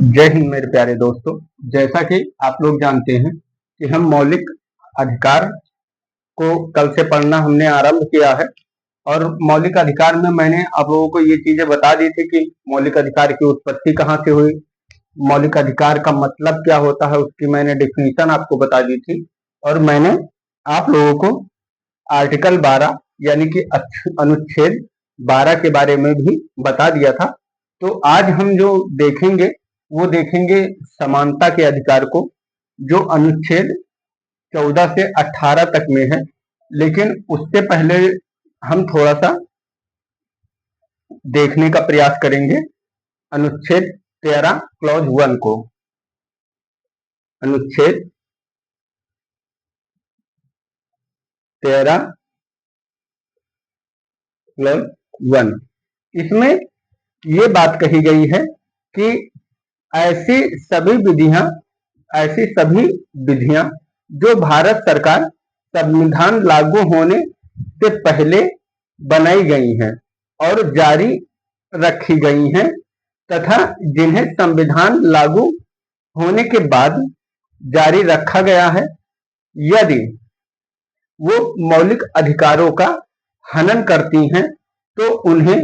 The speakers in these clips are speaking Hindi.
जय हिंद मेरे प्यारे दोस्तों। जैसा कि आप लोग जानते हैं कि हम मौलिक अधिकार को कल से पढ़ना हमने आरंभ किया है और मौलिक अधिकार में मैंने आप लोगों को ये चीजें बता दी थी कि मौलिक अधिकार की उत्पत्ति कहाँ से हुई, मौलिक अधिकार का मतलब क्या होता है, उसकी मैंने डेफिनेशन आपको बता दी थी और मैंने आप लोगों को आर्टिकल 12 यानी कि अनुच्छेद 12 के बारे में भी बता दिया था। तो आज हम जो देखेंगे वो देखेंगे समानता के अधिकार को, जो अनुच्छेद 14 से 18 तक में है। लेकिन उससे पहले हम थोड़ा सा देखने का प्रयास करेंगे अनुच्छेद 13 क्लॉज 1 को। अनुच्छेद 13 क्लॉज 1, इसमें ये बात कही गई है कि ऐसी सभी विधियां जो भारत सरकार संविधान लागू होने से पहले बनाई गई हैं और जारी रखी गई हैं तथा जिन्हें संविधान लागू होने के बाद जारी रखा गया है, यदि वो मौलिक अधिकारों का हनन करती हैं तो उन्हें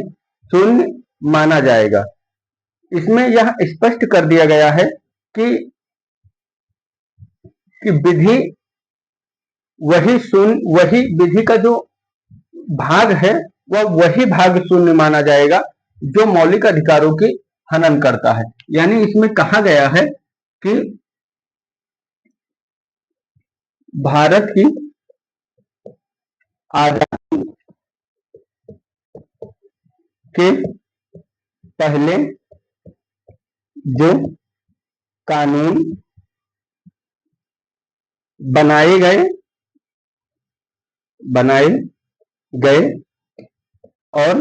शून्य माना जाएगा। इसमें यह स्पष्ट कर दिया गया है कि विधि वही विधि का जो भाग है वह वही भाग शून्य माना जाएगा जो मौलिक अधिकारों की हनन करता है। यानी इसमें कहा गया है कि भारत की आजादी के पहले जो कानून बनाए गए और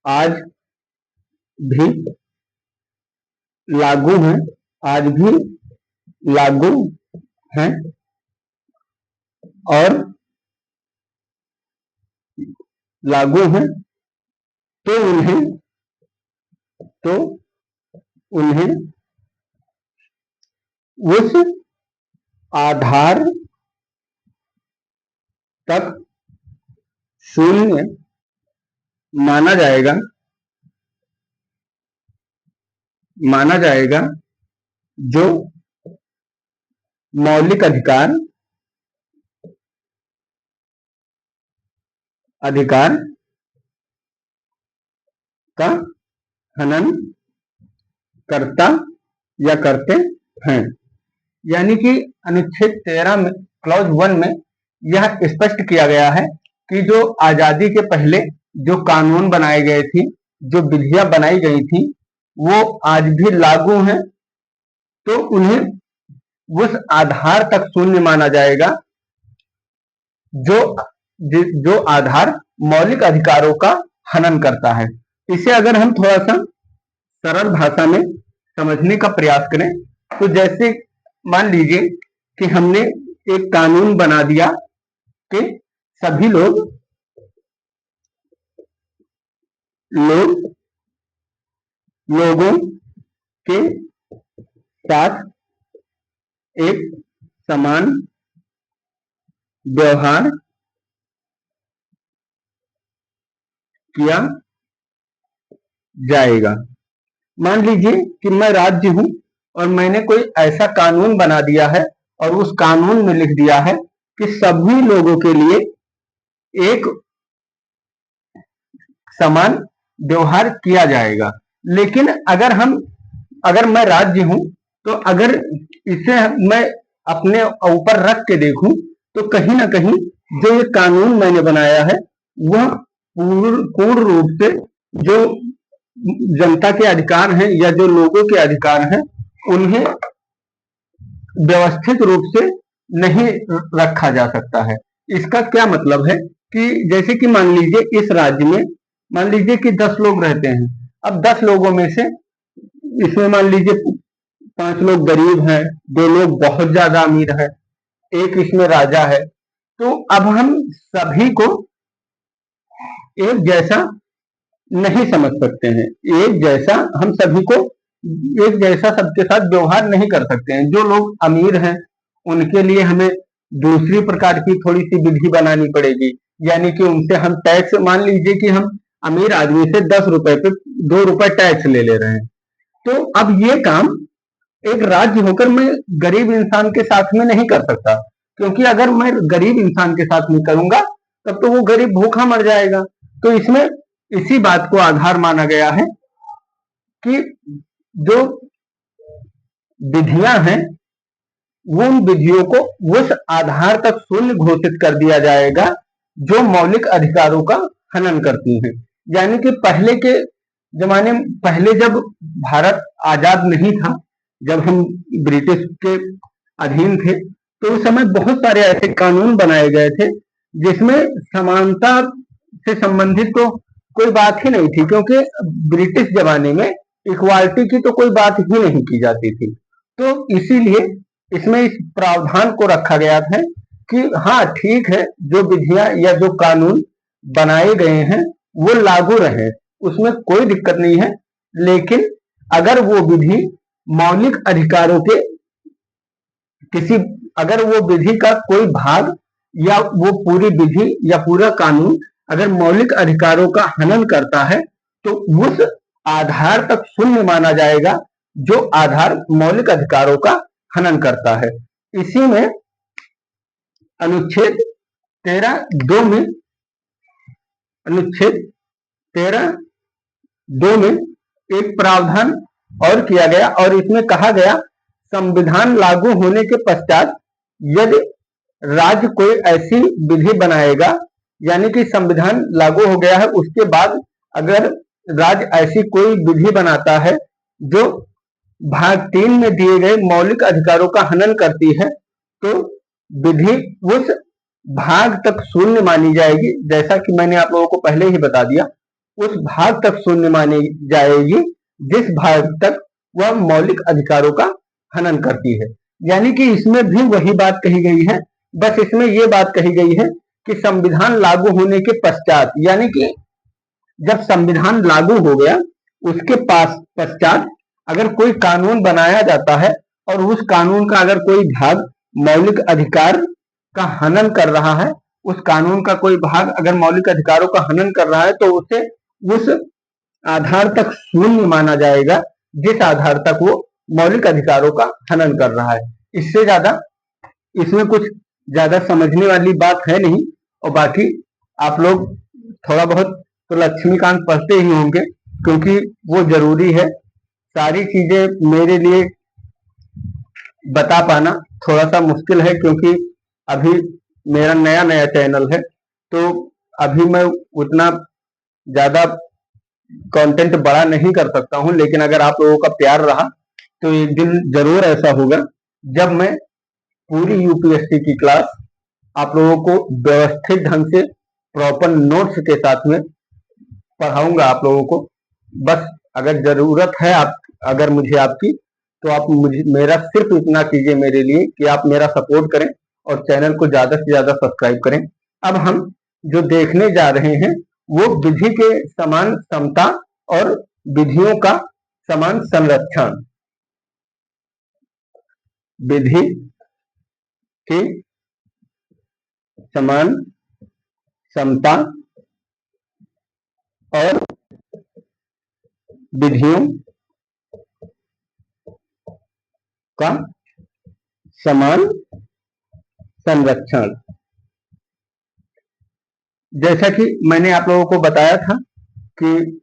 आज भी लागू हैं और लागू हैं तो उन्हें उस आधार तक शून्य माना जाएगा जो मौलिक अधिकार का हनन करता या करते हैं। यानी कि अनुच्छेद 13 में क्लॉज 1 में यह स्पष्ट किया गया है कि जो आजादी के पहले जो कानून बनाए गए थी, जो विधियां बनाई गई थी, वो आज भी लागू हैं तो उन्हें उस आधार तक शून्य माना जाएगा जो आधार मौलिक अधिकारों का हनन करता है। इसे अगर हम थोड़ा सा सरल भाषा में समझने का प्रयास करें तो जैसे मान लीजिए कि हमने एक कानून बना दिया कि सभी लोगों के साथ एक समान व्यवहार किया जाएगा। मान लीजिए कि मैं राज्य हूं और मैंने कोई ऐसा कानून बना दिया है और उस कानून में लिख दिया है कि सभी लोगों के लिए एक समान व्यवहार किया जाएगा। लेकिन अगर मैं राज्य हूं तो अगर इसे मैं अपने ऊपर रख के देखूं तो कहीं ना कहीं जो ये कानून मैंने बनाया है वह पूर्ण रूप से जो जनता के अधिकार हैं या जो लोगों के अधिकार हैं उन्हें व्यवस्थित रूप से नहीं रखा जा सकता है। इसका क्या मतलब है कि जैसे कि मान लीजिए इस राज्य में मान लीजिए कि 10 लोग रहते हैं। अब 10 लोगों में से इसमें मान लीजिए 5 लोग गरीब हैं, 2 लोग बहुत ज्यादा अमीर हैं, एक इसमें राजा है। तो अब हम सभी को एक जैसा नहीं समझ सकते हैं। एक जैसा हम सभी को एक जैसा सबके साथ व्यवहार नहीं कर सकते हैं। जो लोग अमीर हैं उनके लिए हमें दूसरी प्रकार की थोड़ी सी विधि बनानी पड़ेगी, यानी कि उनसे हम टैक्स, मान लीजिए कि हम अमीर आदमी से 10 रुपए पे 2 रुपए टैक्स ले रहे हैं, तो अब ये काम एक राज्य होकर मैं गरीब इंसान के साथ में नहीं कर सकता, क्योंकि अगर मैं गरीब इंसान के साथ में करूंगा तब तो वो गरीब भूखा मर जाएगा। तो इसमें इसी बात को आधार माना गया है कि जो विधियां हैं वो उन विधियों को उस आधार तक शून्य घोषित कर दिया जाएगा जो मौलिक अधिकारों का हनन करती हैं। यानी कि पहले के जमाने में, पहले जब भारत आजाद नहीं था, जब हम ब्रिटिश के अधीन थे, तो उस समय बहुत सारे ऐसे कानून बनाए गए थे जिसमें समानता से संबंधित तो कोई बात ही नहीं थी, क्योंकि ब्रिटिश जमाने में इक्वालिटी की तो कोई बात ही नहीं की जाती थी। तो इसीलिए इसमें इस प्रावधान को रखा गया था कि हाँ ठीक है, जो विधियां या जो कानून बनाए गए हैं वो लागू रहे, उसमें कोई दिक्कत नहीं है, लेकिन अगर वो विधि मौलिक अधिकारों के किसी, अगर वो विधि का कोई भाग या वो पूरी विधि या पूरा कानून अगर मौलिक अधिकारों का हनन करता है तो उस आधार तक शून्य माना जाएगा जो आधार मौलिक अधिकारों का हनन करता है। इसी में अनुच्छेद 13(2) में, अनुच्छेद 13(2) में एक प्रावधान और किया गया और इसमें कहा गया, संविधान लागू होने के पश्चात यदि राज्य कोई ऐसी विधि बनाएगा, यानी कि संविधान लागू हो गया है उसके बाद अगर राज्य ऐसी कोई विधि बनाता है जो भाग 3 में दिए गए मौलिक अधिकारों का हनन करती है, तो विधि उस भाग तक शून्य मानी जाएगी। जैसा कि मैंने आप लोगों को पहले ही बता दिया, उस भाग तक शून्य मानी जाएगी जिस भाग तक वह मौलिक अधिकारों का हनन करती है। यानी कि इसमें भी वही बात कही गई है, बस इसमें यह बात कही गई है कि संविधान लागू होने के पश्चात, यानी कि जब संविधान लागू हो गया उसके पश्चात अगर कोई कानून बनाया जाता है और उस कानून का अगर कोई भाग मौलिक अधिकार का हनन कर रहा है, उस कानून का कोई भाग अगर मौलिक अधिकारों का हनन कर रहा है तो उसे उस आधार तक शून्य माना जाएगा जिस आधार तक वो मौलिक अधिकारों का हनन कर रहा है। इससे ज्यादा इसमें कुछ ज्यादा समझने वाली बात है नहीं। और बाकी आप लोग थोड़ा बहुत तो लक्ष्मीकांत पढ़ते ही होंगे, क्योंकि वो जरूरी है। सारी चीजें मेरे लिए बता पाना थोड़ा सा मुश्किल है, क्योंकि अभी मेरा नया नया चैनल है, तो अभी मैं उतना ज्यादा कंटेंट बड़ा नहीं कर सकता हूं। लेकिन अगर आप लोगों का प्यार रहा तो एक दिन जरूर ऐसा होगा जब मैं पूरी यूपीएससी की क्लास आप लोगों को व्यवस्थित ढंग से प्रॉपर नोट्स के साथ में पढ़ाऊंगा आप लोगों को। बस अगर जरूरत है आप, अगर मुझे आपकी, तो आप मुझे मेरा सिर्फ इतना कीजिए मेरे लिए कि आप मेरा सपोर्ट करें और चैनल को ज्यादा से ज्यादा सब्सक्राइब करें। अब हम जो देखने जा रहे हैं वो विधि के समान समता और विधियों का समान संरक्षण। विधि की समान समता और विधियों का समान संरक्षण। जैसा कि मैंने आप लोगों को बताया था कि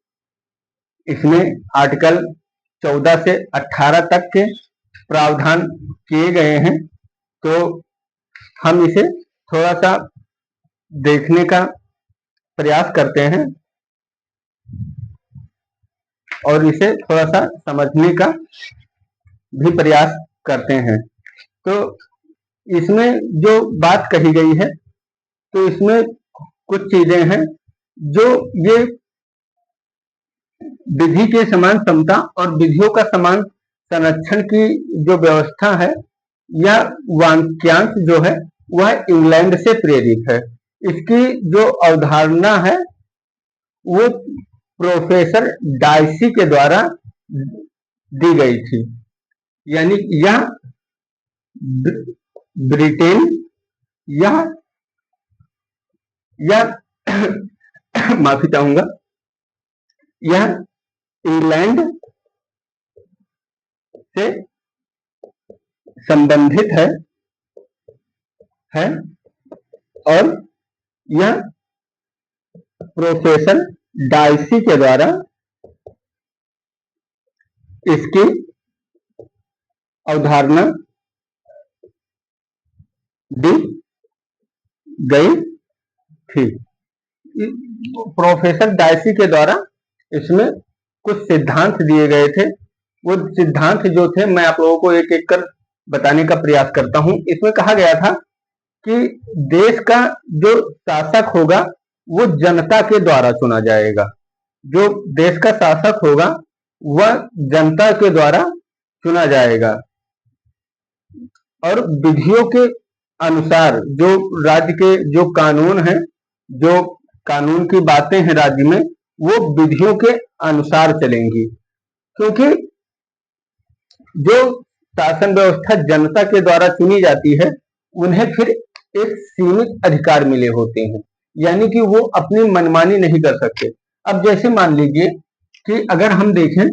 इसमें आर्टिकल 14 से 18 तक के प्रावधान किए गए हैं, तो हम इसे थोड़ा सा देखने का प्रयास करते हैं और इसे थोड़ा सा समझने का भी प्रयास करते हैं। तो इसमें जो बात कही गई है, तो इसमें कुछ चीजें हैं जो ये विधि के समान समता और विधियों का समान संरक्षण की जो व्यवस्था है या वाक्यांश जो है वह इंग्लैंड से प्रेरित है। इसकी जो अवधारणा है वो प्रोफेसर डायसी के द्वारा दी गई थी। यानी यह ब्रिटेन, यह माफी चाहूंगा, यह इंग्लैंड से संबंधित है और यह प्रोफेसर डायसी के द्वारा इसकी अवधारणा दी गई थी। प्रोफेसर डायसी के द्वारा इसमें कुछ सिद्धांत दिए गए थे। वो सिद्धांत जो थे मैं आप लोगों को एक एक कर बताने का प्रयास करता हूं। इसमें कहा गया था कि देश का जो शासक होगा वो जनता के द्वारा चुना जाएगा। जो देश का शासक होगा वह जनता के द्वारा चुना जाएगा और विधियों के अनुसार जो राज्य के जो कानून हैं, जो कानून की बातें हैं राज्य में, वो विधियों के अनुसार चलेंगी। क्योंकि जो शासन व्यवस्था जनता के द्वारा चुनी जाती है उन्हें फिर एक सीमित अधिकार मिले होते हैं, यानी कि वो अपनी मनमानी नहीं कर सकते। अब जैसे मान लीजिए कि अगर हम देखें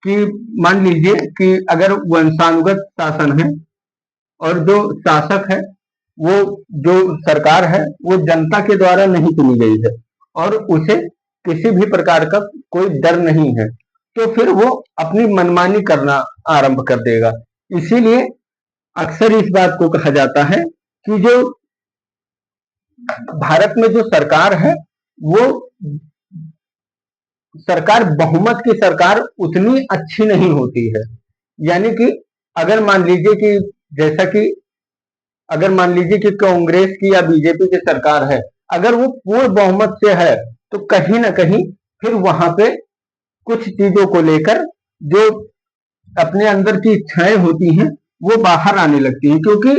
कि मान लीजिए कि अगर वंशानुगत शासन है और जो शासक है, वो जो सरकार है वो जनता के द्वारा नहीं चुनी गई है और उसे किसी भी प्रकार का कोई डर नहीं है, तो फिर वो अपनी मनमानी करना आरंभ कर देगा। इसीलिए अक्सर इस बात को कहा जाता है कि जो भारत में जो सरकार है वो सरकार बहुमत की सरकार उतनी अच्छी नहीं होती है। यानी कि अगर मान लीजिए कि जैसा कि अगर मान लीजिए कि कांग्रेस की या बीजेपी की सरकार है, अगर वो पूर्ण बहुमत से है तो कहीं ना कहीं फिर वहां पे कुछ चीजों को लेकर जो अपने अंदर की इच्छाएं होती हैं वो बाहर आने लगती हैं। क्योंकि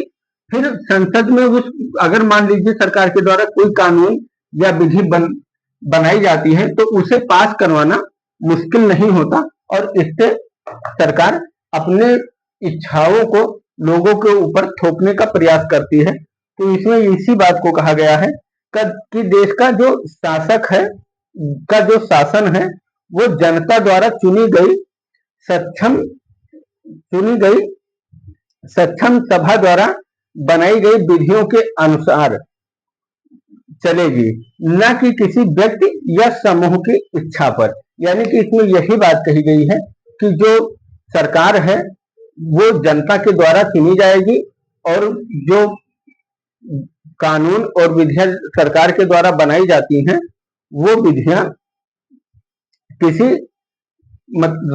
फिर संसद में उस अगर मान लीजिए सरकार के द्वारा कोई कानून या विधि बनाई जाती है तो उसे पास करवाना मुश्किल नहीं होता और इससे सरकार अपने इच्छाओं को लोगों के ऊपर थोपने का प्रयास करती है। तो इसमें इसी बात को कहा गया है कि देश का जो शासक है का जो शासन है वो जनता द्वारा चुनी गई सक्षम सभा द्वारा बनाई गई विधियों के अनुसार चलेगी, न कि किसी व्यक्ति या समूह की इच्छा पर। यानी कि इसमें यही बात कही गई है कि जो सरकार है वो जनता के द्वारा चुनी जाएगी और जो कानून और विधियां सरकार के द्वारा बनाई जाती हैं वो विधियां किसी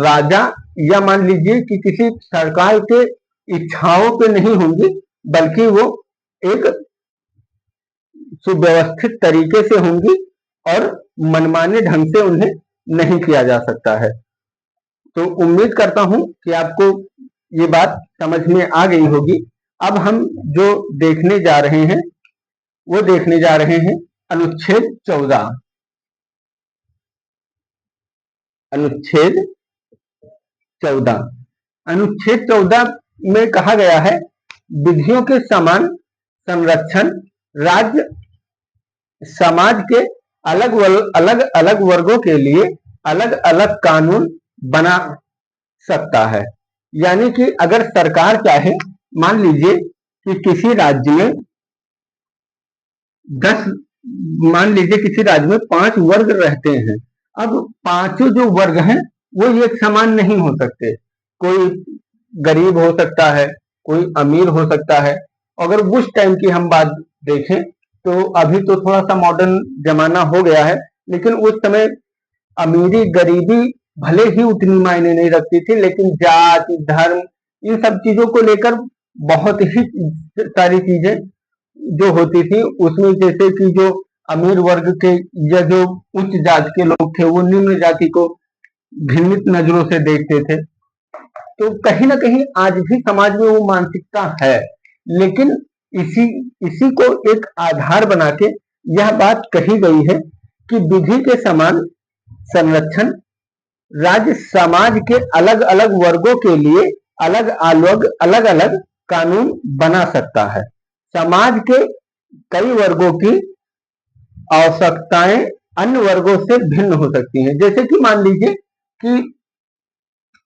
राजा या मान लीजिए कि किसी सरकार के इच्छाओं पे नहीं होंगी, बल्कि वो एक सुव्यवस्थित तरीके से होंगी और मनमाने ढंग से उन्हें नहीं किया जा सकता है। तो उम्मीद करता हूं कि आपको ये बात समझ में आ गई होगी। अब हम जो देखने जा रहे हैं वो देखने जा रहे हैं अनुच्छेद 14। अनुच्छेद 14 अनुच्छेद 14 में कहा गया है विधियों के समान संरक्षण राज्य समाज के अलग अलग वर्गों के लिए अलग अलग कानून बना सकता है। यानी कि अगर सरकार चाहे, मान लीजिए कि किसी राज्य में 10 मान लीजिए किसी राज्य में 5 वर्ग रहते हैं। अब पांचों जो वर्ग हैं वो एक समान नहीं हो सकते। कोई गरीब हो सकता है, कोई अमीर हो सकता है। अगर उस टाइम की हम बात देखें तो अभी तो थोड़ा सा मॉडर्न जमाना हो गया है, लेकिन उस समय अमीरी गरीबी भले ही उतनी मायने नहीं रखती थी, लेकिन जाति धर्म इन सब चीजों को लेकर बहुत ही सारी चीजें जो होती थी उसमें, जैसे कि जो अमीर वर्ग के या जो उच्च जाति के लोग थे वो निम्न जाति को घृणित नजरों से देखते थे। तो कहीं ना कहीं आज भी समाज में वो मानसिकता है, लेकिन इसी को एक आधार बना के यह बात कही गई है कि विधि के समान संरक्षण राज्य समाज के अलग अलग वर्गों के लिए अलग अलग कानून बना सकता है। समाज के कई वर्गों की आवश्यकताएं अन्य वर्गों से भिन्न हो सकती हैं। जैसे कि मान लीजिए कि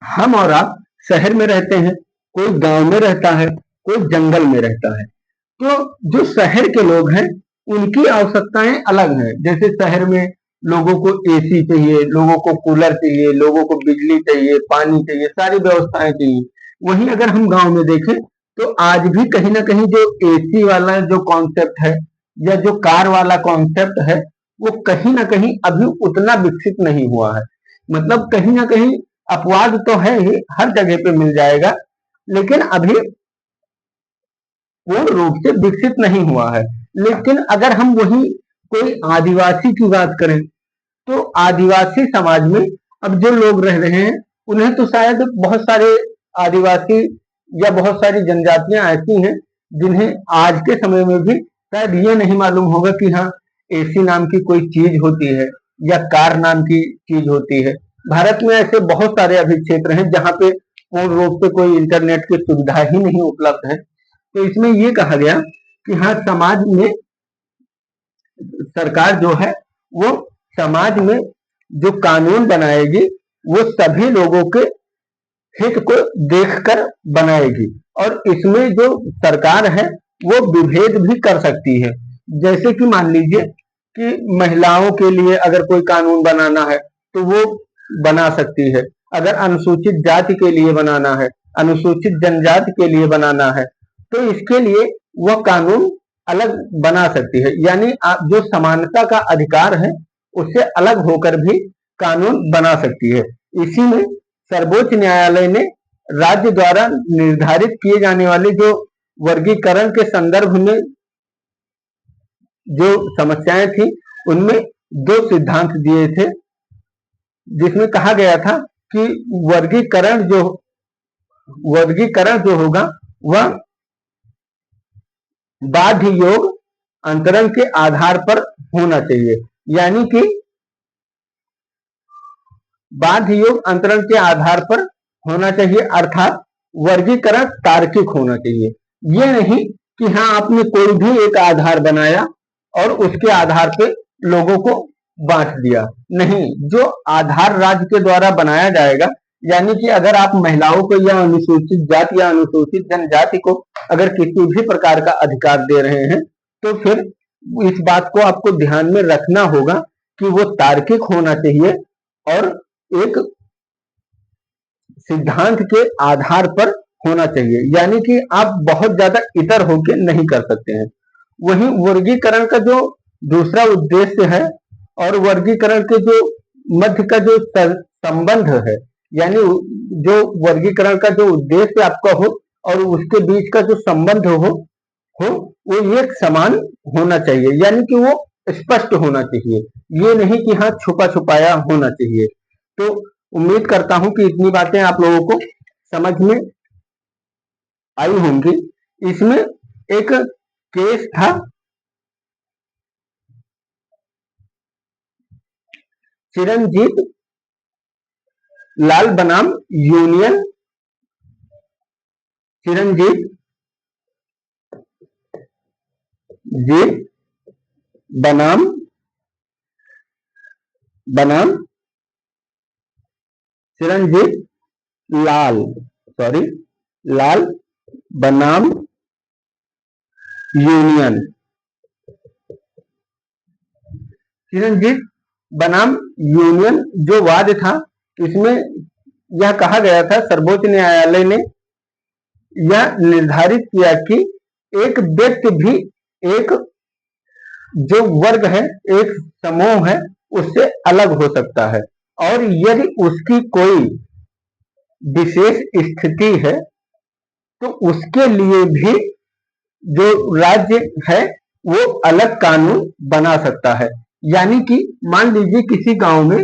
हम और आप शहर में रहते हैं, कोई गांव में रहता है, कोई जंगल में रहता है। तो जो शहर के लोग हैं उनकी आवश्यकताएं अलग हैं। जैसे शहर में लोगों को एसी चाहिए, लोगों को कूलर चाहिए, लोगों को बिजली चाहिए, पानी चाहिए, सारी व्यवस्थाएं चाहिए। वहीं अगर हम गांव में देखें तो आज भी कहीं ना कहीं जो एसी वाला जो कॉन्सेप्ट है या जो कार वाला कॉन्सेप्ट है वो कहीं ना कहीं अभी उतना विकसित नहीं हुआ है। मतलब कहीं ना कहीं अपवाद तो है ही, हर जगह पे मिल जाएगा, लेकिन अभी पूर्ण रूप से विकसित नहीं हुआ है। लेकिन अगर हम वही कोई आदिवासी की बात करें तो आदिवासी समाज में अब जो लोग रह रहे हैं उन्हें तो शायद बहुत सारे आदिवासी या बहुत सारी जनजातियां ऐसी हैं जिन्हें आज के समय में भी शायद ये नहीं मालूम होगा कि हाँ एसी नाम की कोई चीज होती है या कार नाम की चीज होती है। भारत में ऐसे बहुत सारे अभी क्षेत्र हैं जहाँ पे पूर्ण रूप से कोई इंटरनेट की सुविधा ही नहीं उपलब्ध है। तो इसमें ये कहा गया कि हाँ समाज में सरकार जो है वो समाज में जो कानून बनाएगी वो सभी लोगों के हित को देखकर बनाएगी और इसमें जो सरकार है वो विभेद भी कर सकती है। जैसे कि मान लीजिए कि महिलाओं के लिए अगर कोई कानून बनाना है तो वो बना सकती है। अगर अनुसूचित जाति के लिए बनाना है, अनुसूचित जनजाति के लिए बनाना है तो इसके लिए वह कानून अलग बना सकती है। यानी जो समानता का अधिकार है उससे अलग होकर भी कानून बना सकती है। इसी में सर्वोच्च न्यायालय ने राज्य द्वारा निर्धारित किए जाने वाले जो वर्गीकरण के संदर्भ में जो समस्याएं थी उनमें दो सिद्धांत दिए थे, जिसमें कहा गया था कि वर्गीकरण जो होगा वह बाध्य योग अंतरण के आधार पर होना चाहिए। यानी कि बाध्य योग अंतरण के आधार पर होना चाहिए, अर्थात वर्गीकरण तार्किक होना चाहिए। ये नहीं कि हाँ आपने कोई भी एक आधार बनाया और उसके आधार पे लोगों को बांट दिया। नहीं, जो आधार राज्य के द्वारा बनाया जाएगा, यानी कि अगर आप महिलाओं को या अनुसूचित जाति या अनुसूचित जनजाति को अगर किसी भी प्रकार का अधिकार दे रहे हैं तो फिर इस बात को आपको ध्यान में रखना होगा कि वो तार्किक होना चाहिए और एक सिद्धांत के आधार पर होना चाहिए। यानी कि आप बहुत ज्यादा इतर होके नहीं कर सकते हैं। वहीं वर्गीकरण का जो दूसरा उद्देश्य है और वर्गीकरण के जो मध्य का जो संबंध है, यानी जो वर्गीकरण का जो उद्देश्य आपका हो और उसके बीच का जो संबंध हो वो एक समान होना चाहिए। यानी कि वो स्पष्ट होना चाहिए, ये नहीं कि हाँ छुपा छुपाया होना चाहिए। तो उम्मीद करता हूं कि इतनी बातें आप लोगों को समझ में आई होंगी। इसमें एक केस था चिरंजीत लाल बनाम यूनियन, चिरंजीत जीत बनाम चिरंजीत लाल बनाम यूनियन, चिरंजीत बनाम यूनियन जो वाद था इसमें यह कहा गया था, सर्वोच्च न्यायालय ने यह निर्धारित किया कि एक व्यक्ति भी एक जो वर्ग है, एक समूह है, उससे अलग हो सकता है और यदि उसकी कोई विशेष स्थिति है तो उसके लिए भी जो राज्य है वो अलग कानून बना सकता है। यानी कि मान लीजिए किसी गांव में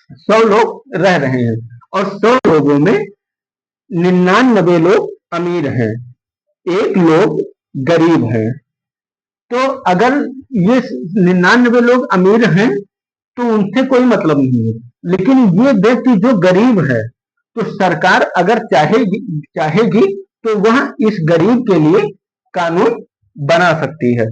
100 लोग रह रहे हैं और 100 लोगों में 99 लोग अमीर हैं, एक लोग गरीब हैं। तो अगर ये 99 लोग अमीर हैं तो उनसे कोई मतलब नहीं है। लेकिन ये व्यक्ति जो गरीब है, तो सरकार अगर चाहेगी तो वह इस गरीब के लिए कानून बना सकती है।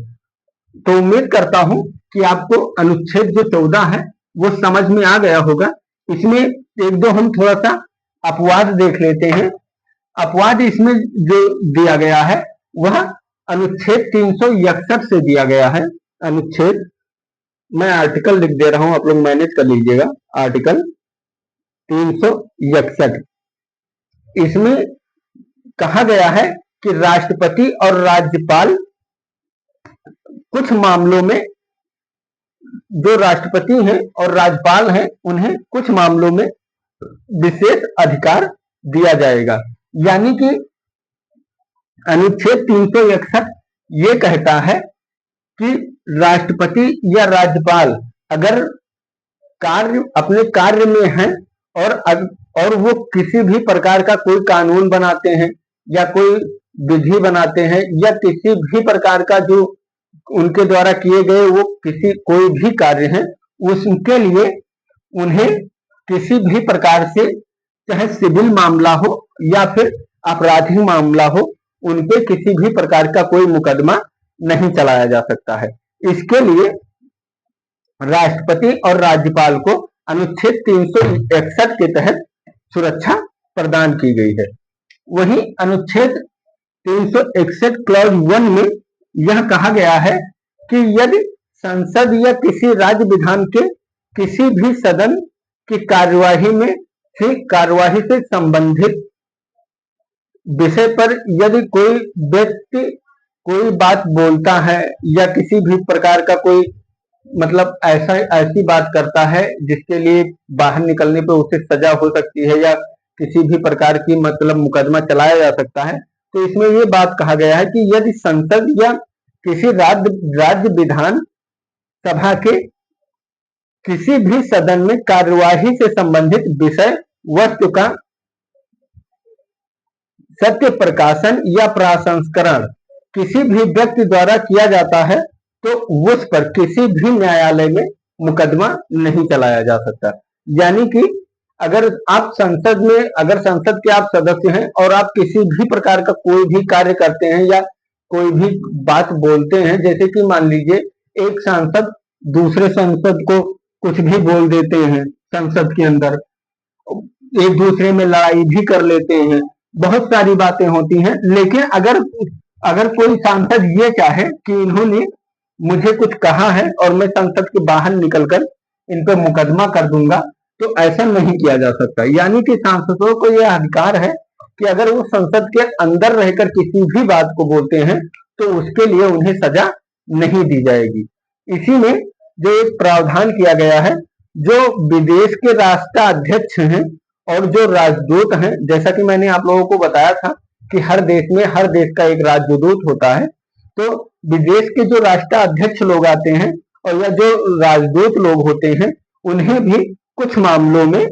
तो उम्मीद करता हूं कि आपको अनुच्छेद जो 14 है वो समझ में आ गया होगा। इसमें एक दो हम थोड़ा सा अपवाद देख लेते हैं। अपवाद इसमें जो दिया गया है वह अनुच्छेद 361 से दिया गया है। अनुच्छेद, मैं आर्टिकल लिख दे रहा हूं, आप लोग मैनेज कर लीजिएगा। आर्टिकल 361, इसमें कहा गया है कि राष्ट्रपति और राज्यपाल कुछ मामलों में, जो राष्ट्रपति हैं और राज्यपाल हैं, उन्हें कुछ मामलों में विशेष अधिकार दिया जाएगा। यानी कि अनुच्छेद 361 ये कहता है कि राष्ट्रपति या राज्यपाल अगर अपने कार्य में हैं और वो किसी भी प्रकार का कोई कानून बनाते हैं या कोई विधि बनाते हैं या किसी भी प्रकार का जो उनके द्वारा किए गए वो कोई भी कार्य है, उसके लिए उन्हें किसी भी प्रकार से, चाहे सिविल मामला हो या फिर आपराधिक मामला हो, उनपे किसी भी प्रकार का कोई मुकदमा नहीं चलाया जा सकता है। इसके लिए राष्ट्रपति और राज्यपाल को अनुच्छेद 361 के तहत सुरक्षा प्रदान की गई है। वहीं अनुच्छेद 361 क्लॉज 1 में यह कहा गया है कि यदि संसद या किसी राज्य विधान के किसी भी सदन की कार्यवाही से संबंधित विषय पर यदि कोई व्यक्ति कोई बात बोलता है या किसी भी प्रकार का कोई मतलब ऐसी बात करता है जिसके लिए बाहर निकलने पर उसे सजा हो सकती है या किसी भी प्रकार की मतलब मुकदमा चलाया जा सकता है, तो इसमें ये बात कहा गया है कि यदि संसद या किसी राज्य विधान सभा के किसी भी सदन में कार्यवाही से संबंधित विषय वस्तु का सत्य प्रकाशन या प्रसंस्करण किसी भी व्यक्ति द्वारा किया जाता है, तो उस पर किसी भी न्यायालय में मुकदमा नहीं चलाया जा सकता। यानी कि अगर संसद के आप सदस्य हैं और आप किसी भी प्रकार का कोई भी कार्य करते हैं या कोई भी बात बोलते हैं, जैसे कि मान लीजिए एक सांसद दूसरे सांसद को कुछ भी बोल देते हैं, संसद के अंदर एक दूसरे में लड़ाई भी कर लेते हैं, बहुत सारी बातें होती हैं। लेकिन अगर कोई सांसद ये चाहे कि इन्होंने मुझे कुछ कहा है और मैं संसद के बाहर निकलकर इन पर मुकदमा कर दूंगा, तो ऐसा नहीं किया जा सकता। यानी कि सांसदों को यह अधिकार है कि अगर वो संसद के अंदर रहकर किसी भी बात को बोलते हैं तो उसके लिए उन्हें सजा नहीं दी जाएगी। इसी में जो एक प्रावधान किया गया है, जो विदेश के राष्ट्राध्यक्ष हैं और जो राजदूत हैं, जैसा कि मैंने आप लोगों को बताया था कि हर देश का एक राजदूत होता है, तो विदेश के जो राष्ट्राध्यक्ष लोग आते हैं और या जो राजदूत लोग होते हैं, उन्हें भी कुछ मामलों में,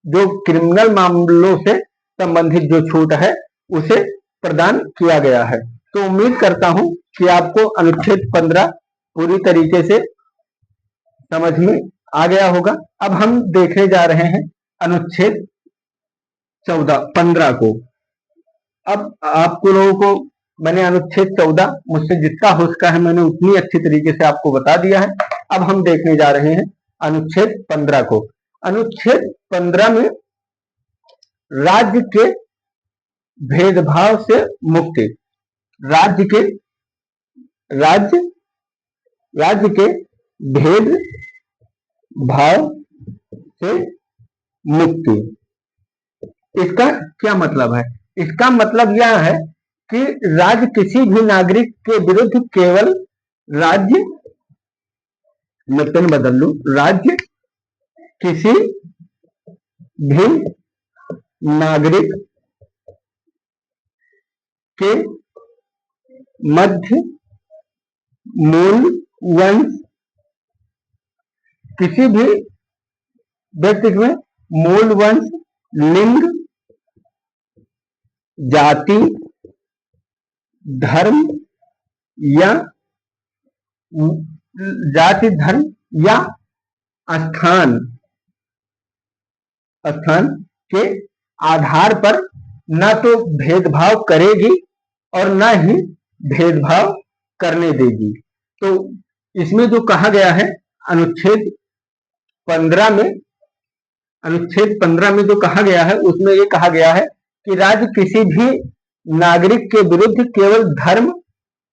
जो क्रिमिनल मामलों से संबंधित जो छूट है उसे प्रदान किया गया है। तो उम्मीद करता हूं कि आपको अनुच्छेद 15 पूरी तरीके से समझ में आ गया होगा। अब हम देखने जा रहे हैं अनुच्छेद 15 को। अब आपको लोगों को मैंने अनुच्छेद 14 मुझसे जितना हो सका है मैंने उतनी अच्छी तरीके से आपको बता दिया है। अब हम देखने जा रहे हैं अनुच्छेद 15 को। अनुच्छेद 15 में राज्य के भेदभाव से मुक्ति, राज्य के भेद भाव से मुक्ति, इसका क्या मतलब है? इसका मतलब यह है कि राज्य किसी भी नागरिक के विरुद्ध केवल राज्य, मैं पेन बदल लूं, राज्य किसी भी नागरिक के मध्य, मूल, वंश, किसी भी व्यक्ति में मूल, वंश, लिंग, जाति, धर्म या स्थान स्थान के आधार पर ना तो भेदभाव करेगी और ना ही भेदभाव करने देगी। तो इसमें जो कहा गया है अनुच्छेद 15 में जो कहा गया है उसमें ये कहा गया है कि राज्य किसी भी नागरिक के विरुद्ध केवल धर्म,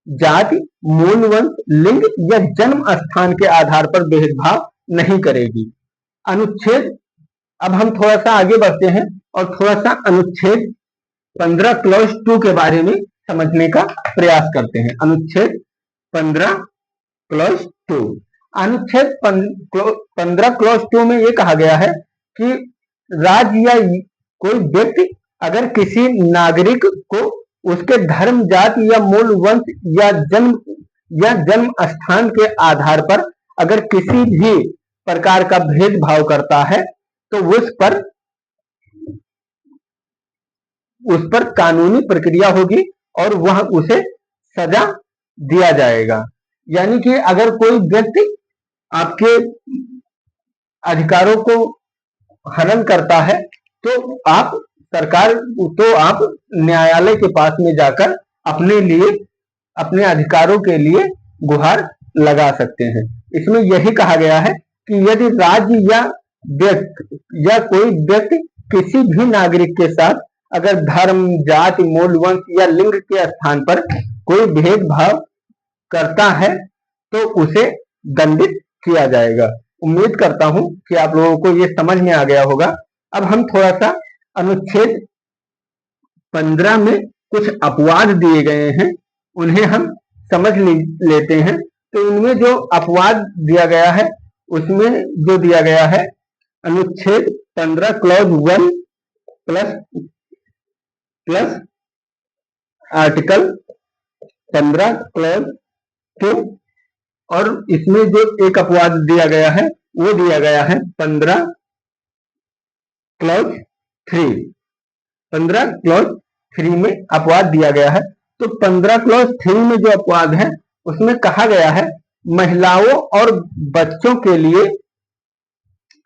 जाति, मूल वंश, लिंग या जन्म स्थान के आधार पर भेदभाव नहीं करेगी। अनुच्छेद, अब हम थोड़ा सा आगे बढ़ते हैं और थोड़ा सा अनुच्छेद 15 क्लॉज 2 के बारे में समझने का प्रयास करते हैं। अनुच्छेद 15 क्लॉज 2, अनुच्छेद 15 क्लॉज 2 में यह कहा गया है कि राज्य या कोई व्यक्ति अगर किसी नागरिक को उसके धर्म, जाति या मूल वंश या जन्म स्थान के आधार पर अगर किसी भी प्रकार का भेदभाव करता है तो उस पर कानूनी प्रक्रिया होगी और वह उसे सजा दिया जाएगा। यानी कि अगर कोई व्यक्ति आपके अधिकारों को हनन करता है तो आप न्यायालय के पास में जाकर अपने अधिकारों के लिए गुहार लगा सकते हैं। इसमें यही कहा गया है कि यदि राज्य या कोई व्यक्ति किसी भी नागरिक के साथ अगर धर्म, जाति, मूल वंश या लिंग के स्थान पर कोई भेदभाव करता है तो उसे दंडित किया जाएगा। उम्मीद करता हूं कि आप लोगों को ये समझ में आ गया होगा। अब हम थोड़ा सा अनुच्छेद 15 में कुछ अपवाद दिए गए हैं, उन्हें हम समझ लेते हैं। तो इनमें जो अपवाद दिया गया है उसमें जो दिया गया है अनुच्छेद 15 क्लॉज 1 प्लस आर्टिकल 15 क्लॉज 2, और इसमें जो एक अपवाद दिया गया है वो दिया गया है 15 क्लॉज 3। 15 क्लॉज 3 में अपवाद दिया गया है। तो 15 क्लॉज 3 में जो अपवाद है उसमें कहा गया है महिलाओं और बच्चों के लिए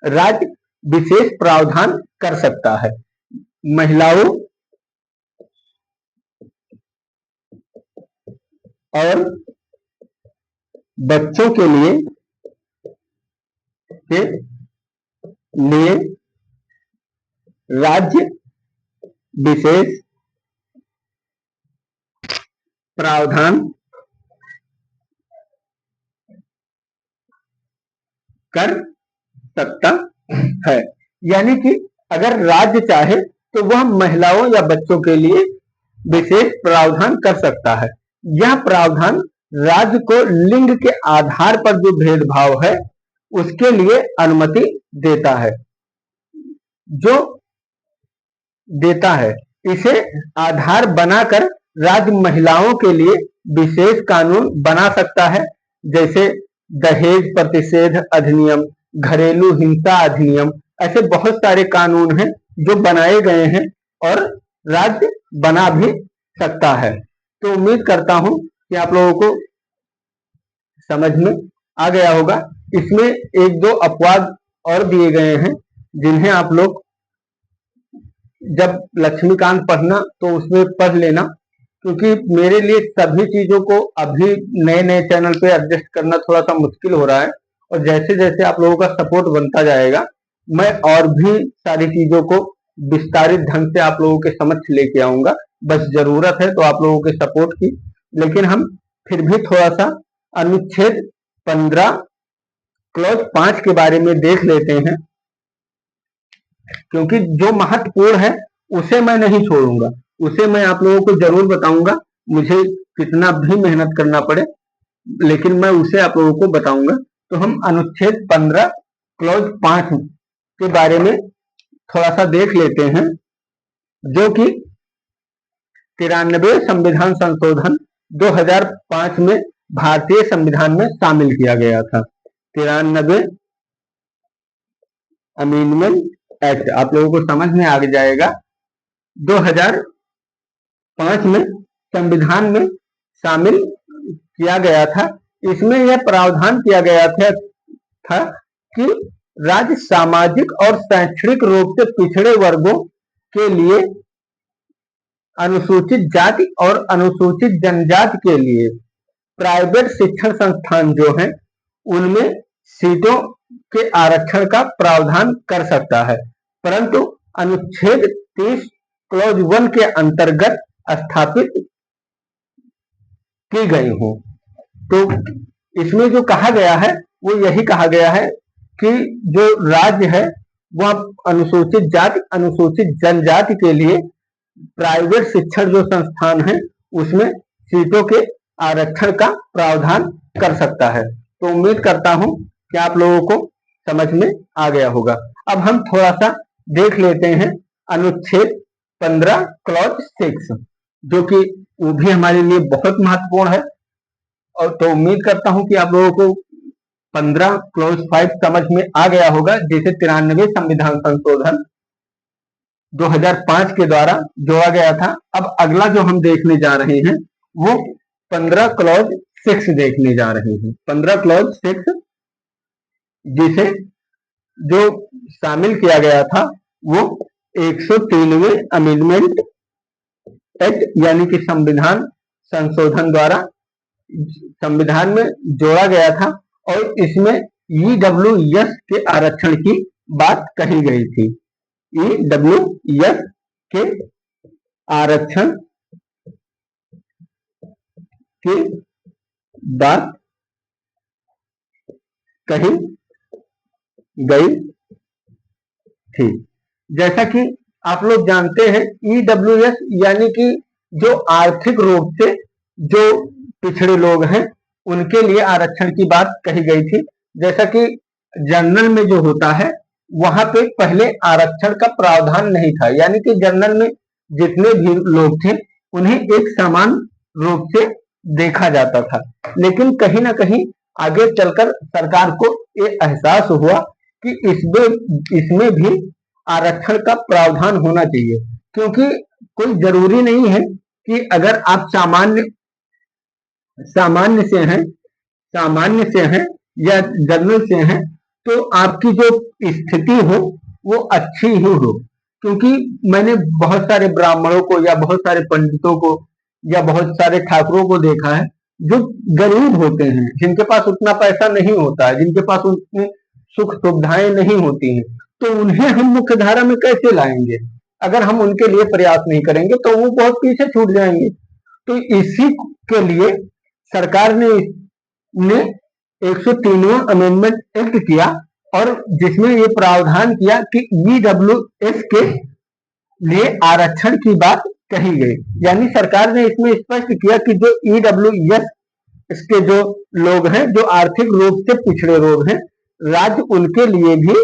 राज्य विशेष प्रावधान कर सकता है। महिलाओं और बच्चों के लिए राज्य विशेष प्रावधान कर सकता है। यानी कि अगर राज्य चाहे तो वह महिलाओं या बच्चों के लिए विशेष प्रावधान कर सकता है। यह प्रावधान राज्य को लिंग के आधार पर जो भेदभाव है उसके लिए अनुमति देता है। इसे आधार बनाकर राज्य महिलाओं के लिए विशेष कानून बना सकता है, जैसे दहेज प्रतिषेध अधिनियम, घरेलू हिंसा अधिनियम। ऐसे बहुत सारे कानून हैं जो बनाए गए हैं और राज्य बना भी सकता है। तो उम्मीद करता हूं कि आप लोगों को समझ में आ गया होगा। इसमें एक दो अपवाद और दिए गए हैं जिन्हें आप लोग जब लक्ष्मीकांत पढ़ना तो उसमें पढ़ लेना, क्योंकि मेरे लिए सभी चीजों को अभी नए नए चैनल पे एडजस्ट करना थोड़ा सा मुश्किल हो रहा है, और जैसे जैसे आप लोगों का सपोर्ट बनता जाएगा मैं और भी सारी चीजों को विस्तारित ढंग से आप लोगों के समक्ष लेके आऊंगा। बस जरूरत है तो आप लोगों के सपोर्ट की। लेकिन हम फिर भी थोड़ा सा अनुच्छेद 15 क्लॉज 5 के बारे में देख लेते हैं, क्योंकि जो महत्वपूर्ण है उसे मैं नहीं छोड़ूंगा, उसे मैं आप लोगों को जरूर बताऊंगा। मुझे कितना भी मेहनत करना पड़े लेकिन मैं उसे आप लोगों को बताऊंगा। तो हम अनुच्छेद 15 क्लॉज 5 के बारे में थोड़ा सा देख लेते हैं, जो कि 93 संविधान संशोधन 2005 में भारतीय संविधान में शामिल किया गया था। 93 अमेंडमेंट एक्ट आप लोगों को समझ में आ जाएगा। 2005 में संविधान में शामिल किया गया था। इसमें यह प्रावधान किया गया था कि राज्य सामाजिक और शैक्षणिक रूप से पिछड़े वर्गों के लिए, अनुसूचित जाति और अनुसूचित जनजाति के लिए प्राइवेट शिक्षण संस्थान जो हैं उनमें सीटों के आरक्षण का प्रावधान कर सकता है, परंतु अनुच्छेद 30 क्लॉज 1 के अंतर्गत स्थापित की गई हो। तो इसमें जो कहा गया है वो यही कहा गया है कि जो राज्य है वह अनुसूचित जाति अनुसूचित जनजाति के लिए प्राइवेट शिक्षण जो संस्थान है उसमें सीटों के आरक्षण का प्रावधान कर सकता है। तो उम्मीद करता हूं कि आप लोगों को समझ में आ गया होगा। अब हम थोड़ा सा देख लेते हैं अनुच्छेद 15 क्लॉज 6, जो कि वो भी हमारे लिए बहुत महत्वपूर्ण है। और तो उम्मीद करता हूं कि आप लोगों को 15 क्लॉज 5 समझ में आ गया होगा, जिसे 93 संविधान संशोधन 2005 के द्वारा जोड़ा गया था। अब अगला जो हम देखने जा रहे हैं वो 15 क्लॉज 6 देखने जा रहे हैं। 15 क्लॉज 6 जिसे जो शामिल किया गया था वो 103वें अमेंडमेंट एक्ट यानी कि संविधान संशोधन द्वारा संविधान में जोड़ा गया था, और इसमें ईडब्ल्यूएस के आरक्षण की बात कही गई थी। ईडब्ल्यूएस के आरक्षण की बात कही गई थी। जैसा कि आप लोग जानते हैं ईडब्ल्यूएस यानी कि जो आर्थिक रूप से जो पिछड़े लोग हैं उनके लिए आरक्षण की बात कही गई थी। जैसा कि जनरल में जो होता है वहां पे पहले आरक्षण का प्रावधान नहीं था, यानी कि जनरल में जितने भी लोग थे उन्हें एक समान रूप से देखा जाता था, लेकिन कहीं ना कहीं आगे चलकर सरकार को ये एहसास हुआ कि इसमें भी आरक्षण का प्रावधान होना चाहिए, क्योंकि कोई जरूरी नहीं है कि अगर आप सामान्य से हैं या जनरल से हैं तो आपकी जो स्थिति हो वो अच्छी ही हो। क्योंकि मैंने बहुत सारे ब्राह्मणों को या बहुत सारे पंडितों को या बहुत सारे ठाकुरों को देखा है जो गरीब होते हैं, जिनके पास उतना पैसा नहीं होता है, जिनके पास उतनी सुख सुविधाएं नहीं होती हैं, तो उन्हें हम मुख्य धारा में कैसे लाएंगे? अगर हम उनके लिए प्रयास नहीं करेंगे तो वो बहुत पीछे छूट जाएंगे। तो इसी के लिए सरकार ने 103वां अमेंडमेंट एक्ट किया, और जिसमें ये प्रावधान किया कि ईडब्ल्यूएस के लिए आरक्षण की बात कही गई। यानी सरकार ने इसमें स्पष्ट किया कि जो ईडब्ल्यूएस के जो लोग हैं, जो आर्थिक रूप से पिछड़े लोग हैं, राज्य उनके लिए भी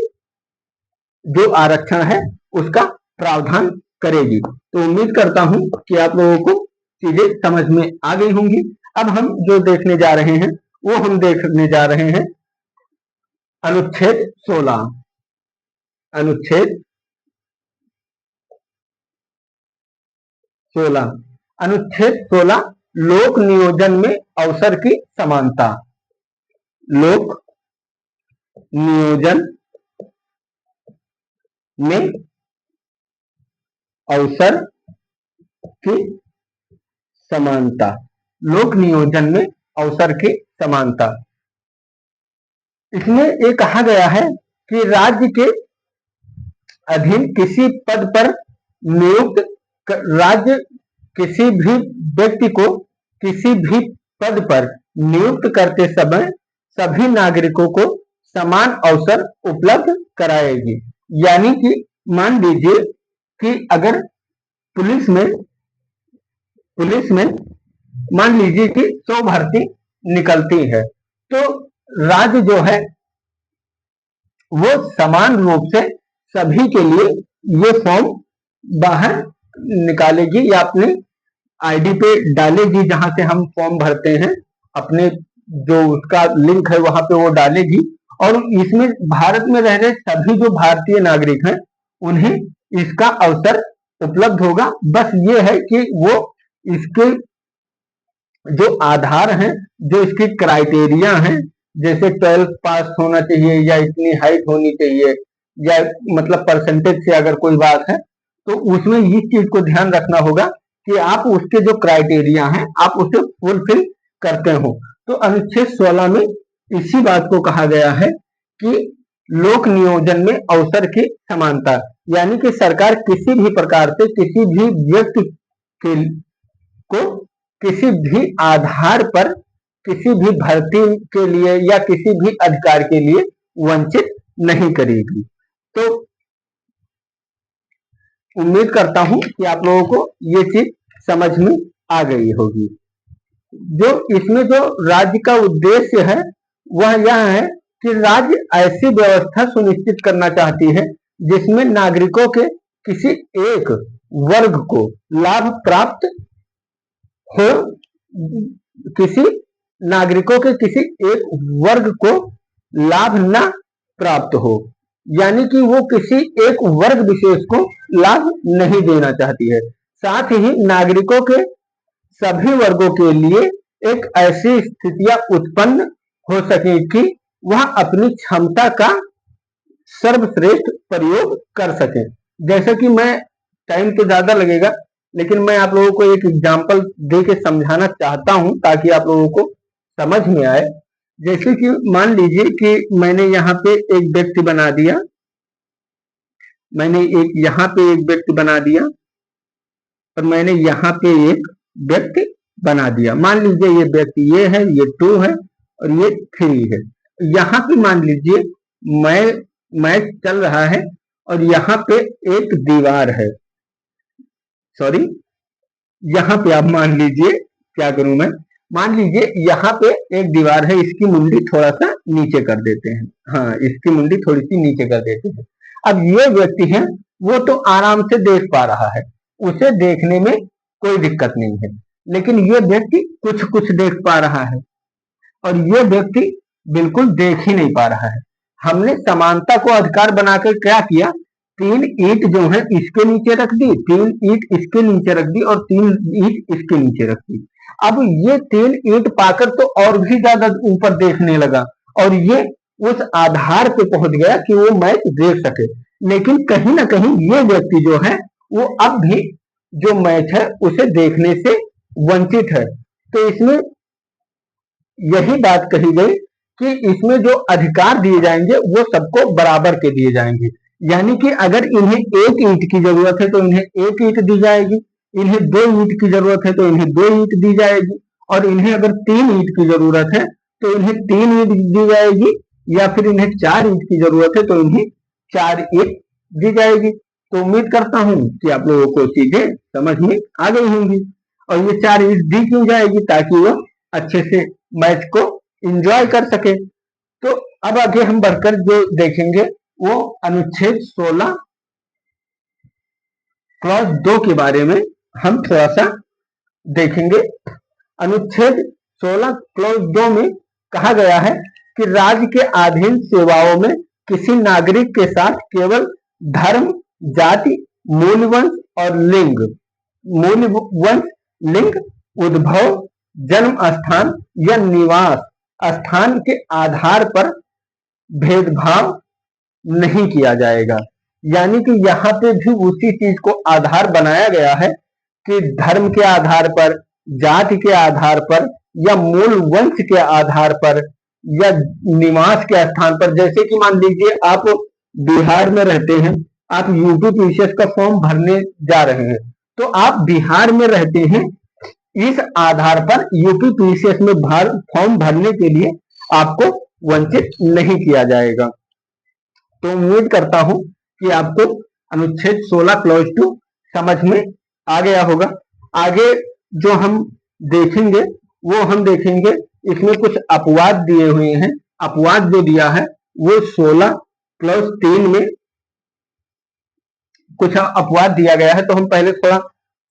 जो आरक्षण है उसका प्रावधान करेगी। तो उम्मीद करता हूं कि आप लोगों को चीजें समझ में आ गई होंगी। अब हम जो देखने जा रहे हैं वो हम देखने जा रहे हैं अनुच्छेद 16। अनुच्छेद 16 अनुच्छेद 16 लोक नियोजन में अवसर की समानता। लोक नियोजन में अवसर की समानता। लोक नियोजन में अवसर की समानता। इसमें ये कहा गया है कि राज्य के अधीन किसी पद पर नियुक्त राज्य किसी भी व्यक्ति को किसी भी पद पर नियुक्त करते समय सभी नागरिकों को समान अवसर उपलब्ध कराएगी। यानी कि मान लीजिए कि अगर पुलिस में मान लीजिए कि 100 भर्ती निकलती है, तो राज्य जो है वो समान रूप से सभी के लिए ये फॉर्म बाहर निकालेगी या अपने आईडी पे डालेगी, जहां से हम फॉर्म भरते हैं अपने जो उसका लिंक है वहां पे वो डालेगी, और इसमें भारत में रह रहे सभी जो भारतीय नागरिक हैं उन्हें इसका अवसर उपलब्ध होगा। बस ये है कि वो इसके जो आधार हैं, जो इसकी क्राइटेरिया हैं, जैसे 12th पास होना चाहिए या इतनी हाइट होनी चाहिए या मतलब परसेंटेज से अगर कोई बात है, तो उसमें इस चीज को ध्यान रखना होगा कि आप उसके जो क्राइटेरिया हैं आप उसे फुलफिल करते हो। तो अनुच्छेद 16 में इसी बात को कहा गया है कि लोक नियोजन में अवसर की समानता, यानी कि सरकार किसी भी प्रकार से किसी भी व्यक्ति के को किसी भी आधार पर किसी भी भर्ती के लिए या किसी भी अधिकार के लिए वंचित नहीं करेगी। तो उम्मीद करता हूं कि आप लोगों को ये चीज समझ में आ गई होगी। जो इसमें जो राज्य का उद्देश्य है वह यह है कि राज्य ऐसी व्यवस्था सुनिश्चित करना चाहती है जिसमें नागरिकों के किसी एक वर्ग को लाभ प्राप्त हो, किसी नागरिकों के किसी एक वर्ग को लाभ न प्राप्त हो, यानी कि वो किसी एक वर्ग विशेष को लाभ नहीं देना चाहती है। साथ ही नागरिकों के सभी वर्गों के लिए एक ऐसी स्थितियां उत्पन्न हो सके कि वह अपनी क्षमता का सर्वश्रेष्ठ प्रयोग कर सके। जैसे कि मैं, टाइम तो ज्यादा लगेगा लेकिन मैं आप लोगों को एक एग्जांपल दे के समझाना चाहता हूं ताकि आप लोगों को समझ में आए। जैसे कि मान लीजिए कि मैंने यहाँ पे एक व्यक्ति बना दिया, मैंने एक यहाँ पे एक व्यक्ति बना दिया और मैंने यहाँ पे एक व्यक्ति बना दिया। मान लीजिए ये व्यक्ति ये है, ये 2 है और ये 3 है। यहाँ पे मान लीजिए मैच चल रहा है और यहाँ पे एक दीवार है, सॉरी यहाँ पे आप मान लीजिए, क्या करूं मैं, मान लीजिए यहाँ पे एक दीवार है, इसकी मुंडी थोड़ा सा नीचे कर देते हैं, हाँ इसकी मुंडी थोड़ी सी नीचे कर देते हैं। अब ये व्यक्ति है वो तो आराम से देख पा रहा है, उसे देखने में कोई दिक्कत नहीं है, लेकिन ये व्यक्ति कुछ कुछ देख पा रहा है और ये व्यक्ति बिल्कुल देख ही नहीं पा रहा है। हमने समानता को अधिकार बनाकर क्या किया, 3 ईंट जो है इसके नीचे रख दी, 3 ईंट इसके नीचे रख दी और 3 ईंट इसके नीचे रख दी। अब ये 3 ईंट पाकर तो और भी ज्यादा ऊपर देखने लगा और ये उस आधार पे पहुंच गया कि वो मैच देख सके, लेकिन कहीं ना कहीं ये व्यक्ति जो है वो अब भी जो मैच है उसे देखने से वंचित है। तो इसमें यही बात कही गई कि इसमें जो अधिकार दिए जाएंगे वो सबको बराबर के दिए जाएंगे, यानी कि अगर इन्हें 1 ईंट की जरूरत है तो इन्हें 1 ईंट दी जाएगी, इन्हें 2 ईंट की जरूरत है तो इन्हें 2 ईंट दी जाएगी, और इन्हें अगर 3 ईंट की जरूरत है तो इन्हें 3 ईंट दी जाएगी, या फिर इन्हें 4 ईंट की जरूरत है तो इन्हें 4 ईंट दी जाएगी। तो उम्मीद करता हूं कि आप लोगों को चीजें समझ में आ गई होंगी। और ये 4 ईंट दी क्यों जाएगी, ताकि वो अच्छे से मैच को एंजॉय कर सके। तो अब आगे हम बढ़कर जो देखेंगे वो अनुच्छेद 16 क्लॉज 2 के बारे में हम थोड़ा सा देखेंगे। अनुच्छेद 16 क्लॉज 2 में कहा गया है कि राज्य के अधीन सेवाओं में किसी नागरिक के साथ केवल धर्म, जाति, मूलवंश और मूलवंश, लिंग, उद्भव, जन्म स्थान या निवास स्थान के आधार पर भेदभाव नहीं किया जाएगा। यानी कि यहाँ पे भी उसी चीज को आधार बनाया गया है कि धर्म के आधार पर, जाति के आधार पर या मूल वंश के आधार पर या निवास के स्थान पर। जैसे कि मान लीजिए आप बिहार में रहते हैं, आप यूपी पीसीएस का फॉर्म भरने जा रहे हैं, तो आप बिहार में रहते हैं, इस आधार पर यूपी पीसीएस में फॉर्म भरने के लिए आपको वंचित नहीं किया जाएगा। तो उम्मीद करता हूं कि आपको अनुच्छेद 16 क्लॉज 2 समझ में आ गया होगा। आगे जो हम देखेंगे वो हम देखेंगे इसमें कुछ अपवाद दिए हुए हैं। अपवाद जो दिया है वो 16 क्लॉज 3 में कुछ अपवाद दिया गया है। तो हम पहले थोड़ा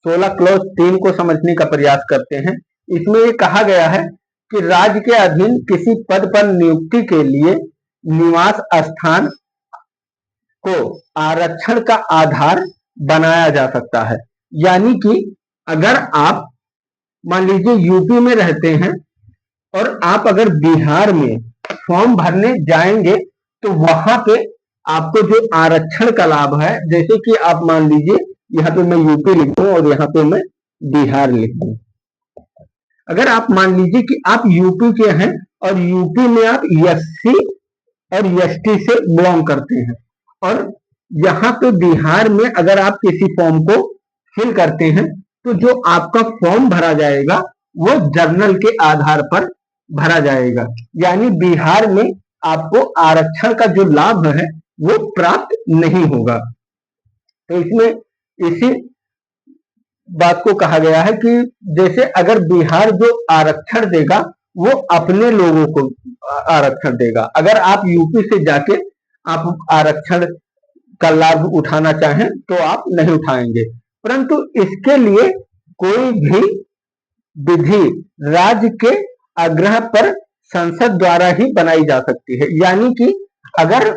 16 क्लॉज 3 को समझने का प्रयास करते हैं। इसमें ये कहा गया है कि राज्य के अधीन किसी पद पर नियुक्ति के लिए निवास स्थान को आरक्षण का आधार बनाया जा सकता है। यानी कि अगर आप मान लीजिए यूपी में रहते हैं और आप अगर बिहार में फॉर्म भरने जाएंगे तो वहां पे आपको जो आरक्षण का लाभ है, जैसे कि आप मान लीजिए यहाँ पे मैं यूपी लिख दूं और यहाँ पे मैं बिहार लिख दूं। अगर आप मान लीजिए कि आप यूपी के हैं और यूपी में आप एससी और एसटी से बिलोंग करते हैं, और यहाँ पे बिहार में अगर आप किसी फॉर्म को फिल करते हैं तो जो आपका फॉर्म भरा जाएगा वो जर्नल के आधार पर भरा जाएगा, यानी बिहार में आपको आरक्षण का जो लाभ है वो प्राप्त नहीं होगा। तो इसमें इसी बात को कहा गया है कि जैसे अगर बिहार जो आरक्षण देगा वो अपने लोगों को आरक्षण देगा, अगर आप यूपी से जाके आप आरक्षण का लाभ उठाना चाहें तो आप नहीं उठाएंगे, परंतु इसके लिए कोई भी विधि राज्य के आग्रह पर संसद द्वारा ही बनाई जा सकती है, यानी कि अगर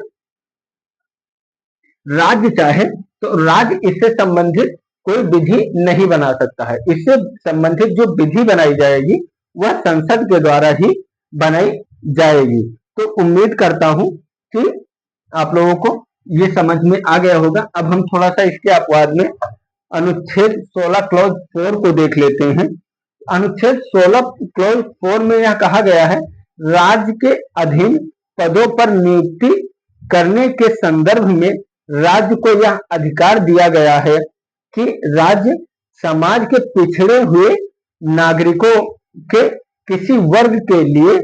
राज्य चाहे तो राज्य इससे संबंधित कोई विधि नहीं बना सकता है। इससे संबंधित जो विधि बनाई जाएगी वह संसद के द्वारा ही बनाई जाएगी। तो उम्मीद करता हूं कि आप लोगों को ये समझ में आ गया होगा। अब हम थोड़ा सा इसके अपवाद में अनुच्छेद 16 क्लॉज 4 को देख लेते हैं। अनुच्छेद 16 क्लॉज 4 में यह कहा गया है, राज्य के अधीन पदों पर नियुक्ति करने के संदर्भ में राज्य को यह अधिकार दिया गया है कि राज्य समाज के पिछड़े हुए नागरिकों के किसी वर्ग के लिए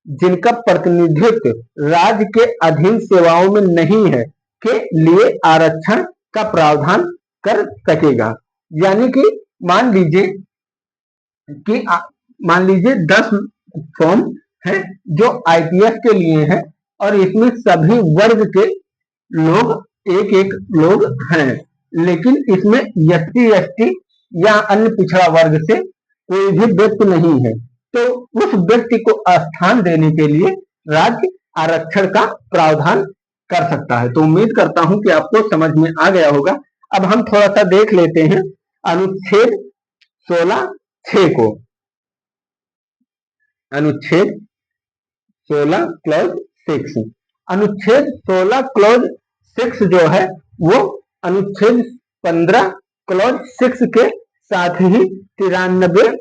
जिनका प्रतिनिधित्व राज्य के अधीन सेवाओं में नहीं है के लिए आरक्षण का प्रावधान कर सकेगा। यानी कि मान लीजिए 10 फॉर्म है जो आईपीएस के लिए है और इसमें सभी वर्ग के लोग एक लोग हैं, लेकिन इसमें एससी एसटी या अन्य पिछड़ा वर्ग से कोई भी व्यक्ति नहीं है, तो उस व्यक्ति को स्थान देने के लिए राज्य आरक्षण का प्रावधान कर सकता है। तो उम्मीद करता हूं कि आपको समझ में आ गया होगा। अब हम थोड़ा सा देख लेते हैं अनुच्छेद 16(6) को। अनुच्छेद 16 क्लॉज 6, अनुच्छेद 16 क्लॉज 6 जो है वो अनुच्छेद 15 क्लॉज 6 के साथ ही 93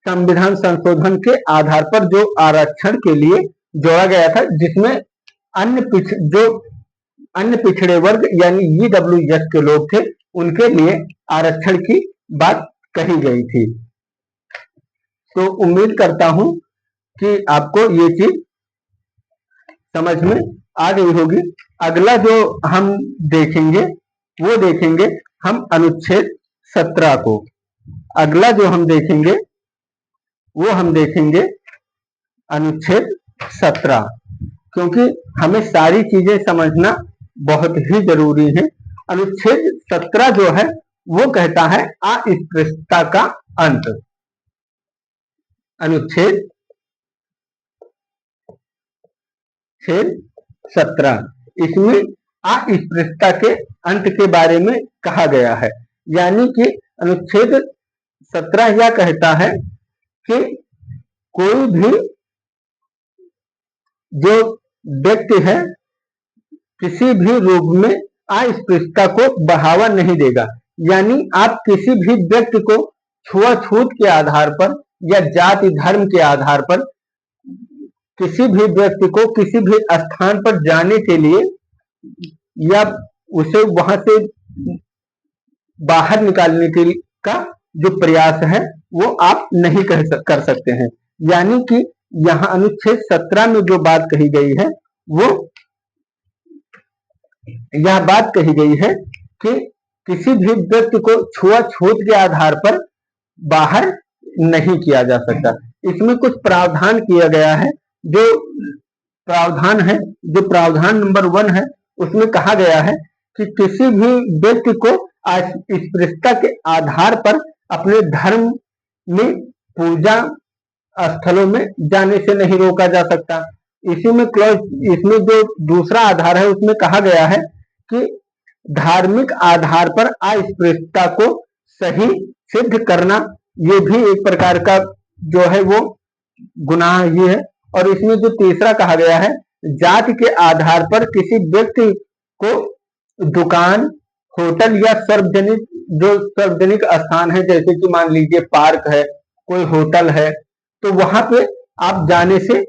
संविधान संशोधन के आधार पर जो आरक्षण के लिए जोड़ा गया था, जिसमें अन्य पिछड़े वर्ग यानी ईडब्ल्यूएस के लोग थे, उनके लिए आरक्षण की बात कही गई थी। तो उम्मीद करता हूं कि आपको ये चीज समझ में आ गई होगी। अगला जो हम देखेंगे वो देखेंगे हम अनुच्छेद 17 को। अगला जो हम देखेंगे वो हम देखेंगे अनुच्छेद 17, क्योंकि हमें सारी चीजें समझना बहुत ही जरूरी है। अनुच्छेद 17 जो है वो कहता है अस्पृश्यता का अंत। अनुच्छेद 17 इसमें अस्पृश्यता के अंत के बारे में कहा गया है, यानी कि अनुच्छेद 17 यह कहता है कि कोई भी जो व्यक्ति है किसी भी रूप में अस्पृश्यता को बढ़ावा नहीं देगा, यानी आप किसी भी व्यक्ति को छुआछूत के आधार पर या जाति धर्म के आधार पर किसी भी व्यक्ति को किसी भी स्थान पर जाने के लिए या उसे वहां से बाहर निकालने के का जो प्रयास है वो आप नहीं कर सकते हैं। यानी कि यहाँ अनुच्छेद 17 में जो बात कही गई है वो यह बात कही गई है कि किसी भी व्यक्ति को छुआछूत के आधार पर बाहर नहीं किया जा सकता। इसमें कुछ प्रावधान किया गया है। जो प्रावधान नंबर 1 है उसमें कहा गया है कि किसी भी व्यक्ति को अस्पृश्यता के आधार पर अपने धर्म में पूजा स्थलों में जाने से नहीं रोका जा सकता। इसमें जो दूसरा आधार है उसमें कहा गया है कि धार्मिक आधार पर अस्पृश्यता को सही सिद्ध करना ये भी एक प्रकार का जो है वो गुनाह ही है। और इसमें जो तीसरा कहा गया है, जाति के आधार पर किसी व्यक्ति को दुकान, होटल या सार्वजनिक स्थान है, जैसे कि मान लीजिए पार्क है, कोई होटल है, तो वहां पे आप जाने से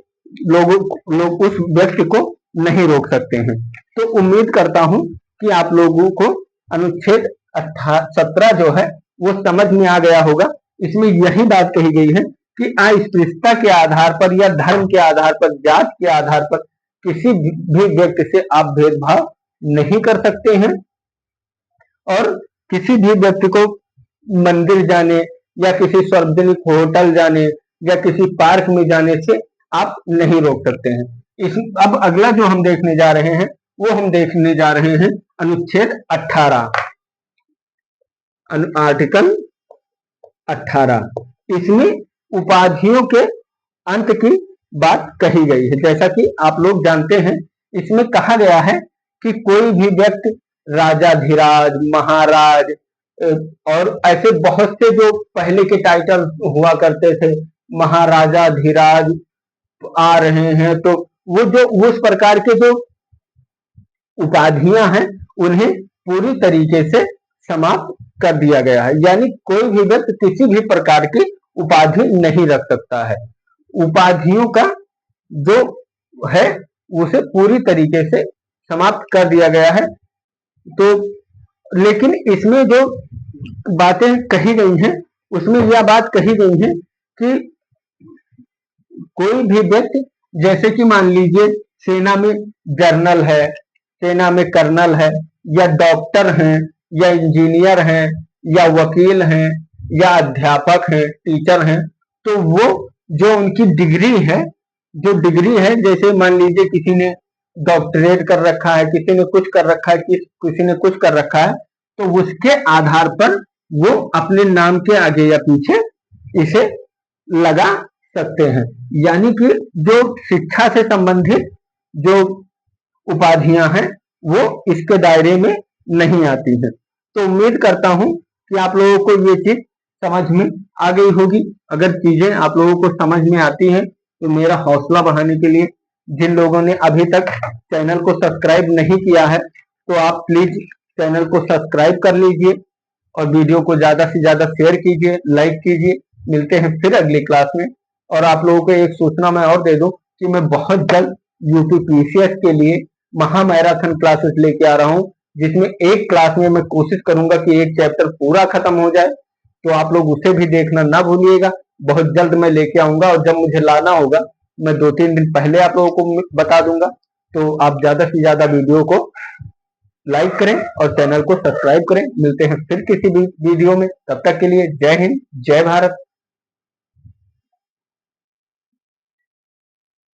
लोग उस व्यक्ति को नहीं रोक सकते हैं। तो उम्मीद करता हूं कि आप लोगों को अनुच्छेद 17 जो है वो समझ में आ गया होगा। इसमें यही बात कही गई है कि अस्पृश्यता के आधार पर या धर्म के आधार पर, जात के आधार पर किसी भी व्यक्ति से आप भेदभाव नहीं कर सकते हैं, और किसी भी व्यक्ति को मंदिर जाने या किसी सार्वजनिक होटल जाने या किसी पार्क में जाने से आप नहीं रोक सकते हैं। अब अगला जो हम देखने जा रहे हैं वो हम देखने जा रहे हैं अनुच्छेद 18, आर्टिकल 18। इसमें उपाधियों के अंत की बात कही गई है। जैसा कि आप लोग जानते हैं, इसमें कहा गया है कि कोई भी व्यक्ति राजाधिराज, महाराज और ऐसे बहुत से जो पहले के टाइटल हुआ करते थे, महाराजाधिराज आ रहे हैं, तो वो जो उस प्रकार के जो उपाधियां हैं उन्हें पूरी तरीके से समाप्त कर दिया गया है। यानी कोई भी व्यक्ति किसी भी प्रकार की उपाधि नहीं रख सकता है। उपाधियों का जो है उसे पूरी तरीके से समाप्त कर दिया गया है। तो लेकिन इसमें जो बातें कही गई हैं उसमें यह बात कही गई है कि कोई भी व्यक्ति, जैसे कि मान लीजिए सेना में जनरल है, सेना में कर्नल है, या डॉक्टर हैं, या इंजीनियर हैं, या वकील हैं, या अध्यापक हैं, टीचर हैं, तो वो जो उनकी डिग्री है, जैसे मान लीजिए किसी ने डॉक्टरेट कर रखा है, किसी ने कुछ कर रखा है, किसी ने कुछ कर रखा है, तो उसके आधार पर वो अपने नाम के आगे या पीछे इसे लगा सकते हैं। यानी कि जो शिक्षा से संबंधित जो उपाधियां हैं वो इसके दायरे में नहीं आती है। तो उम्मीद करता हूं कि आप लोगों को ये चीज समझ में आ गई होगी। अगर चीजें आप लोगों को समझ में आती हैं तो मेरा हौसला बढ़ाने के लिए, जिन लोगों ने अभी तक चैनल को सब्सक्राइब नहीं किया है तो आप प्लीज चैनल को सब्सक्राइब कर लीजिए और वीडियो को ज्यादा से ज्यादा शेयर कीजिए, लाइक कीजिए। मिलते हैं फिर अगली क्लास में। और आप लोगों को एक सूचना मैं और दे दूं कि मैं बहुत जल्द यूपीपीसीएस के लिए महामैराथन क्लासेस लेके आ रहा हूं, जिसमें एक क्लास में मैं कोशिश करूंगा कि एक चैप्टर पूरा खत्म हो जाए। तो आप लोग उसे भी देखना ना भूलिएगा। बहुत जल्द मैं लेके आऊंगा और जब मुझे लाना होगा मैं 2-3 दिन पहले आप लोगों को बता दूंगा। तो आप ज्यादा से ज्यादा वीडियो को लाइक करें और चैनल को सब्सक्राइब करें। मिलते हैं फिर किसी भी वीडियो में, तब तक के लिए जय हिंद, जय भारत।